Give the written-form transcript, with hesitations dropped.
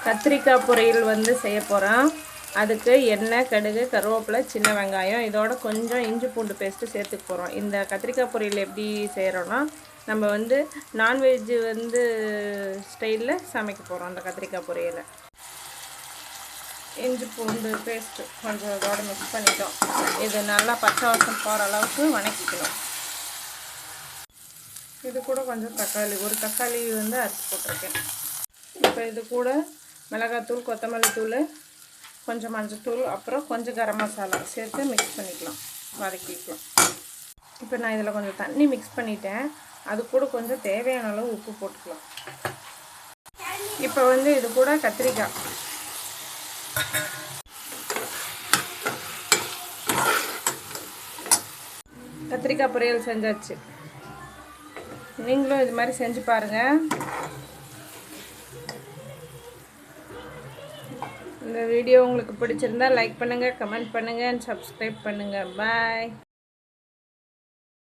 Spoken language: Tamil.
கத்திரிக்காய் பொரியல் வந்து செய்ய போகிறோம். அதுக்கு எண்ணெய், கடுகு, கருவேப்பிலை, சின்ன வெங்காயம், இதோட கொஞ்சம் இஞ்சி பூண்டு பேஸ்ட்டு சேர்த்துக்க போகிறோம். இந்த கத்திரிக்காய் பொரியல் எப்படி செய்கிறோன்னா, நம்ம வந்து நான்வெஜ்ஜு வந்து ஸ்டைலில் சமைக்க போகிறோம் அந்த கத்திரிக்காய் பொரியலை. இஞ்சி பூண்டு பேஸ்ட்டு கொஞ்சம் இதோட மிக்ஸ் பண்ணிட்டோம். இது நல்லா பச்சை வாசம் போகிற அளவுக்கு வணக்கிக்கணும். இது கூட கொஞ்சம் தக்காளி, ஒரு தக்காளி வந்து அரைச்சி போட்டிருக்கேன். இப்போ இது கூட மிளகாத்தூள், கொத்தமல்லி தூள், கொஞ்சம் மஞ்சத்தூள், அப்புறம் கொஞ்சம் கரம் மசாலா சேர்த்து மிக்ஸ் பண்ணிக்கலாம், வதக்கிக்கலாம். இப்போ நான் இதில் கொஞ்சம் தண்ணி மிக்ஸ் பண்ணிட்டேன். அது கூட கொஞ்சம் தேவையான அளவு உப்பு போட்டுக்கலாம். இப்போ வந்து இது கூட கத்திரிக்காய் பொரியல் செஞ்சாச்சு. நீங்களும் இது மாதிரி செஞ்சு பாருங்கள். இந்த வீடியோ உங்களுக்கு பிடிச்சிருந்தா லைக் பண்ணுங்கள், கமெண்ட் பண்ணுங்கள், சப்ஸ்கிரைப் பண்ணுங்கள். பாய்.